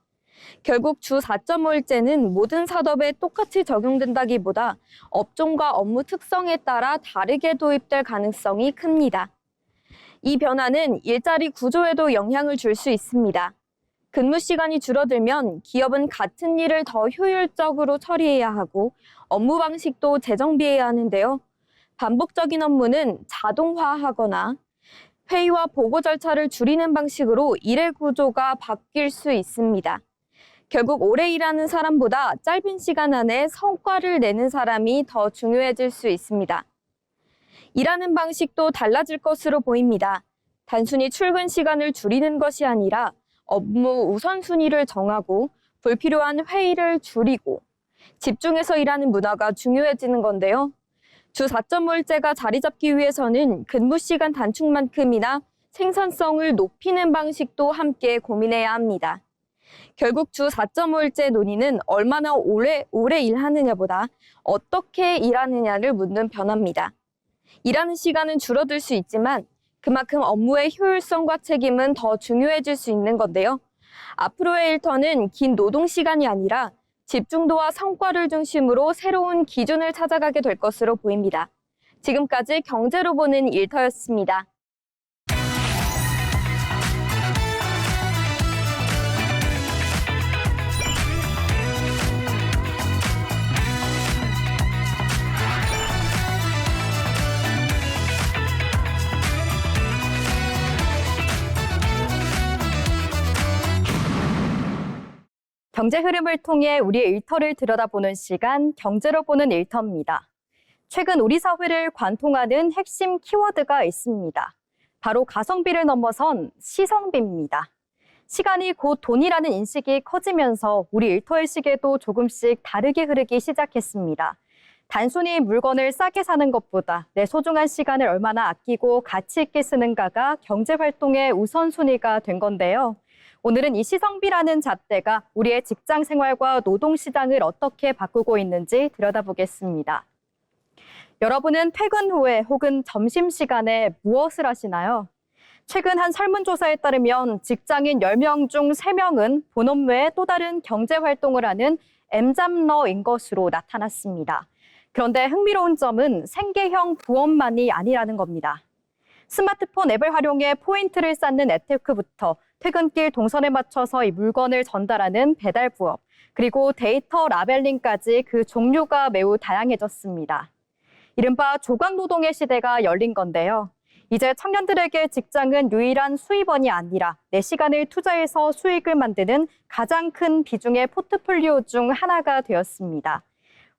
결국 주 4.5일제는 모든 산업에 똑같이 적용된다기보다 업종과 업무 특성에 따라 다르게 도입될 가능성이 큽니다. 이 변화는 일자리 구조에도 영향을 줄 수 있습니다. 근무 시간이 줄어들면 기업은 같은 일을 더 효율적으로 처리해야 하고 업무 방식도 재정비해야 하는데요. 반복적인 업무는 자동화하거나 회의와 보고 절차를 줄이는 방식으로 일의 구조가 바뀔 수 있습니다. 결국 오래 일하는 사람보다 짧은 시간 안에 성과를 내는 사람이 더 중요해질 수 있습니다. 일하는 방식도 달라질 것으로 보입니다. 단순히 출근 시간을 줄이는 것이 아니라 업무 우선순위를 정하고 불필요한 회의를 줄이고 집중해서 일하는 문화가 중요해지는 건데요. 주 4.5일제가 자리 잡기 위해서는 근무 시간 단축만큼이나 생산성을 높이는 방식도 함께 고민해야 합니다. 결국 주 4.5일제 논의는 얼마나 오래 일하느냐보다 어떻게 일하느냐를 묻는 변화입니다. 일하는 시간은 줄어들 수 있지만 그만큼 업무의 효율성과 책임은 더 중요해질 수 있는 건데요. 앞으로의 일터는 긴 노동 시간이 아니라 집중도와 성과를 중심으로 새로운 기준을 찾아가게 될 것으로 보입니다. 지금까지 경제로 보는 일터였습니다. 경제 흐름을 통해 우리의 일터를 들여다보는 시간, 경제로 보는 일터입니다. 최근 우리 사회를 관통하는 핵심 키워드가 있습니다. 바로 가성비를 넘어선 시성비입니다. 시간이 곧 돈이라는 인식이 커지면서 우리 일터의 시계도 조금씩 다르게 흐르기 시작했습니다. 단순히 물건을 싸게 사는 것보다 내 소중한 시간을 얼마나 아끼고 가치 있게 쓰는가가 경제활동의 우선순위가 된 건데요. 오늘은 이 시성비라는 잣대가 우리의 직장 생활과 노동시장을 어떻게 바꾸고 있는지 들여다보겠습니다. 여러분은 퇴근 후에 혹은 점심시간에 무엇을 하시나요? 최근 한 설문조사에 따르면 직장인 10명 중 3명은 본업 외에 또 다른 경제활동을 하는 M잡러인 것으로 나타났습니다. 그런데 흥미로운 점은 생계형 부업만이 아니라는 겁니다. 스마트폰 앱을 활용해 포인트를 쌓는 앱테크부터 퇴근길 동선에 맞춰서 이 물건을 전달하는 배달 부업, 그리고 데이터 라벨링까지 그 종류가 매우 다양해졌습니다. 이른바 조각노동의 시대가 열린 건데요. 이제 청년들에게 직장은 유일한 수입원이 아니라 내 시간을 투자해서 수익을 만드는 가장 큰 비중의 포트폴리오 중 하나가 되었습니다.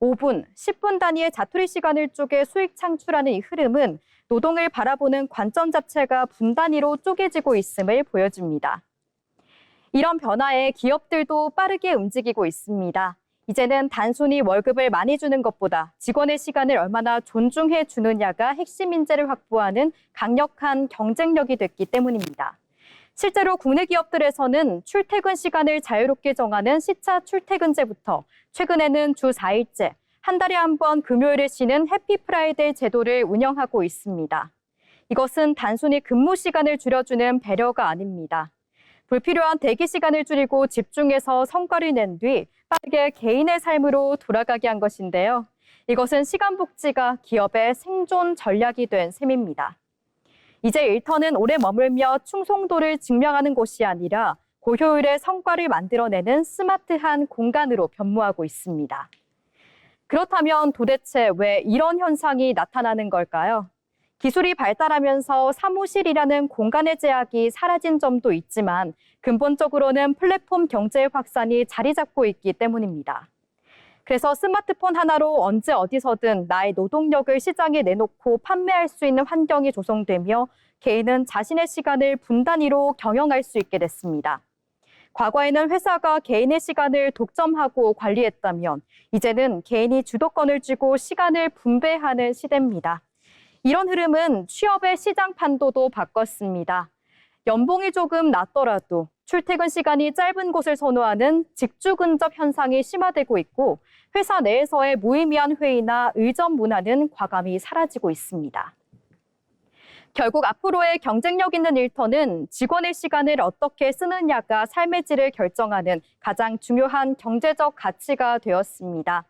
5분, 10분 단위의 자투리 시간을 쪼개 수익 창출하는 이 흐름은 노동을 바라보는 관점 자체가 분 단위로 쪼개지고 있음을 보여줍니다. 이런 변화에 기업들도 빠르게 움직이고 있습니다. 이제는 단순히 월급을 많이 주는 것보다 직원의 시간을 얼마나 존중해 주느냐가 핵심 인재를 확보하는 강력한 경쟁력이 됐기 때문입니다. 실제로 국내 기업들에서는 출퇴근 시간을 자유롭게 정하는 시차 출퇴근제부터 최근에는 주 4일제, 한 달에 한 번 금요일에 쉬는 해피 프라이데이 제도를 운영하고 있습니다. 이것은 단순히 근무 시간을 줄여주는 배려가 아닙니다. 불필요한 대기 시간을 줄이고 집중해서 성과를 낸 뒤 빠르게 개인의 삶으로 돌아가게 한 것인데요. 이것은 시간 복지가 기업의 생존 전략이 된 셈입니다. 이제 일터는 오래 머물며 충성도를 증명하는 곳이 아니라 고효율의 성과를 만들어내는 스마트한 공간으로 변모하고 있습니다. 그렇다면 도대체 왜 이런 현상이 나타나는 걸까요? 기술이 발달하면서 사무실이라는 공간의 제약이 사라진 점도 있지만 근본적으로는 플랫폼 경제의 확산이 자리 잡고 있기 때문입니다. 그래서 스마트폰 하나로 언제 어디서든 나의 노동력을 시장에 내놓고 판매할 수 있는 환경이 조성되며 개인은 자신의 시간을 분 단위로 경영할 수 있게 됐습니다. 과거에는 회사가 개인의 시간을 독점하고 관리했다면 이제는 개인이 주도권을 쥐고 시간을 분배하는 시대입니다. 이런 흐름은 취업의 시장 판도도 바꿨습니다. 연봉이 조금 낮더라도 출퇴근 시간이 짧은 곳을 선호하는 직주 근접 현상이 심화되고 있고 회사 내에서의 무의미한 회의나 의전 문화는 과감히 사라지고 있습니다. 결국 앞으로의 경쟁력 있는 일터는 직원의 시간을 어떻게 쓰느냐가 삶의 질을 결정하는 가장 중요한 경제적 가치가 되었습니다.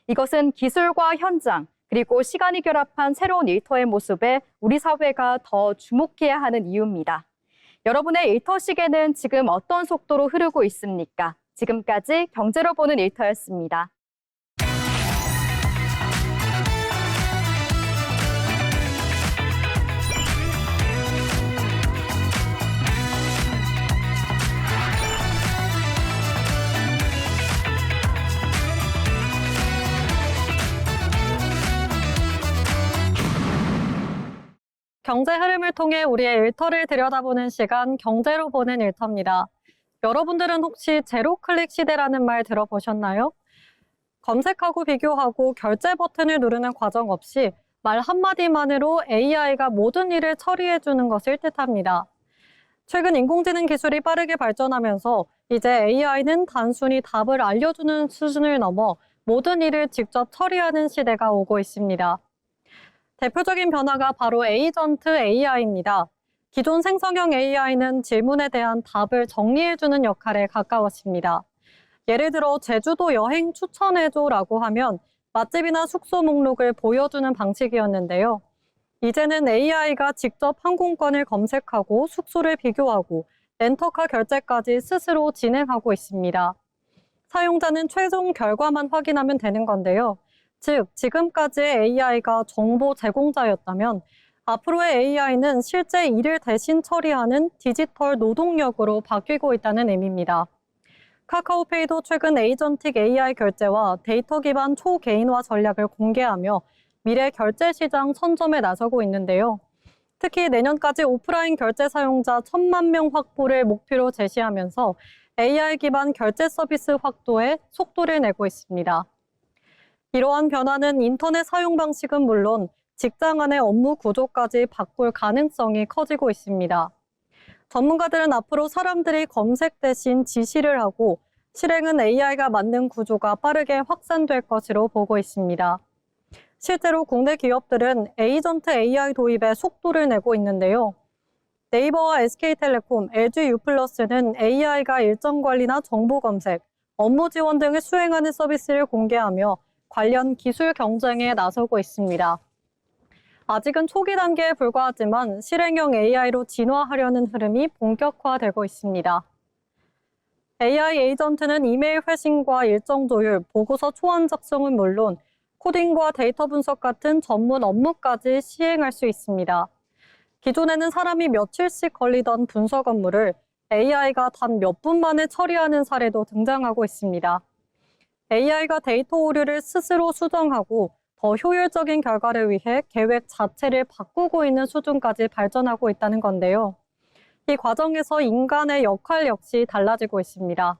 이것은 기술과 현장, 그리고 시간이 결합한 새로운 일터의 모습에 우리 사회가 더 주목해야 하는 이유입니다. 여러분의 일터 시계는 지금 어떤 속도로 흐르고 있습니까? 지금까지 경제로 보는 일터였습니다. 경제 흐름을 통해 우리의 일터를 들여다보는 시간, 경제로 보는 일터입니다. 여러분들은 혹시 제로 클릭 시대라는 말 들어보셨나요? 검색하고 비교하고 결제 버튼을 누르는 과정 없이 말 한마디만으로 AI가 모든 일을 처리해주는 것을 뜻합니다. 최근 인공지능 기술이 빠르게 발전하면서 이제 AI는 단순히 답을 알려주는 수준을 넘어 모든 일을 직접 처리하는 시대가 오고 있습니다. 대표적인 변화가 바로 에이전트 AI입니다. 기존 생성형 AI는 질문에 대한 답을 정리해주는 역할에 가까웠습니다. 예를 들어 제주도 여행 추천해줘라고 하면 맛집이나 숙소 목록을 보여주는 방식이었는데요. 이제는 AI가 직접 항공권을 검색하고 숙소를 비교하고 렌터카 결제까지 스스로 진행하고 있습니다. 사용자는 최종 결과만 확인하면 되는 건데요. 즉, 지금까지의 AI가 정보 제공자였다면 앞으로의 AI는 실제 일을 대신 처리하는 디지털 노동력으로 바뀌고 있다는 의미입니다. 카카오페이도 최근 에이전틱 AI 결제와 데이터 기반 초개인화 전략을 공개하며 미래 결제 시장 선점에 나서고 있는데요. 특히 내년까지 오프라인 결제 사용자 1,000만 명 확보를 목표로 제시하면서 AI 기반 결제 서비스 확도에 속도를 내고 있습니다. 이러한 변화는 인터넷 사용 방식은 물론 직장 안의 업무 구조까지 바꿀 가능성이 커지고 있습니다. 전문가들은 앞으로 사람들이 검색 대신 지시를 하고 실행은 AI가 만든 구조가 빠르게 확산될 것으로 보고 있습니다. 실제로 국내 기업들은 에이전트 AI 도입에 속도를 내고 있는데요. 네이버와 SK텔레콤, LG유플러스는 AI가 일정 관리나 정보 검색, 업무 지원 등을 수행하는 서비스를 공개하며 관련 기술 경쟁에 나서고 있습니다. 아직은 초기 단계에 불과하지만 실행형 AI로 진화하려는 흐름이 본격화되고 있습니다. AI 에이전트는 이메일 회신과 일정 조율, 보고서 초안 작성은 물론 코딩과 데이터 분석 같은 전문 업무까지 시행할 수 있습니다. 기존에는 사람이 며칠씩 걸리던 분석 업무를 AI가 단 몇 분 만에 처리하는 사례도 등장하고 있습니다. AI가 데이터 오류를 스스로 수정하고 더 효율적인 결과를 위해 계획 자체를 바꾸고 있는 수준까지 발전하고 있다는 건데요. 이 과정에서 인간의 역할 역시 달라지고 있습니다.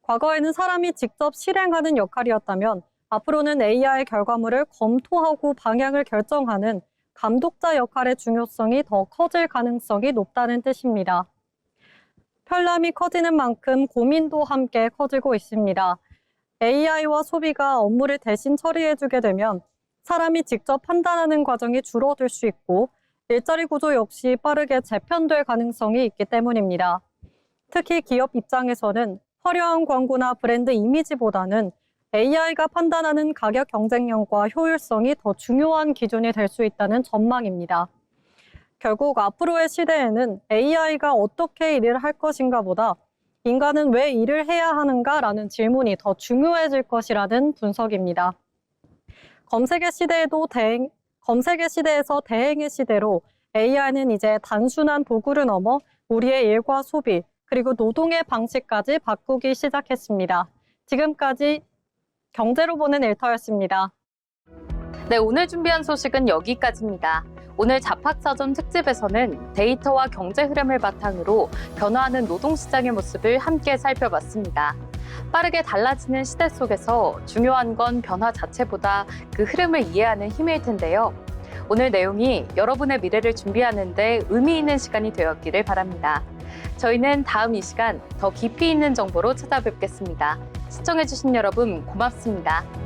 과거에는 사람이 직접 실행하는 역할이었다면 앞으로는 AI 결과물을 검토하고 방향을 결정하는 감독자 역할의 중요성이 더 커질 가능성이 높다는 뜻입니다. 편람이 커지는 만큼 고민도 함께 커지고 있습니다. AI와 소비가 업무를 대신 처리해주게 되면 사람이 직접 판단하는 과정이 줄어들 수 있고 일자리 구조 역시 빠르게 재편될 가능성이 있기 때문입니다. 특히 기업 입장에서는 화려한 광고나 브랜드 이미지보다는 AI가 판단하는 가격 경쟁력과 효율성이 더 중요한 기준이 될 수 있다는 전망입니다. 결국 앞으로의 시대에는 AI가 어떻게 일을 할 것인가 보다 인간은 왜 일을 해야 하는가라는 질문이 더 중요해질 것이라는 분석입니다. 검색의 시대에서 대행의 시대로 AI는 이제 단순한 도구를 넘어 우리의 일과 소비, 그리고 노동의 방식까지 바꾸기 시작했습니다. 지금까지 경제로 보는 일터였습니다. 네, 오늘 준비한 소식은 여기까지입니다. 오늘 잡학사전 특집에서는 데이터와 경제 흐름을 바탕으로 변화하는 노동시장의 모습을 함께 살펴봤습니다. 빠르게 달라지는 시대 속에서 중요한 건 변화 자체보다 그 흐름을 이해하는 힘일 텐데요. 오늘 내용이 여러분의 미래를 준비하는 데 의미 있는 시간이 되었기를 바랍니다. 저희는 다음 이 시간 더 깊이 있는 정보로 찾아뵙겠습니다. 시청해주신 여러분 고맙습니다.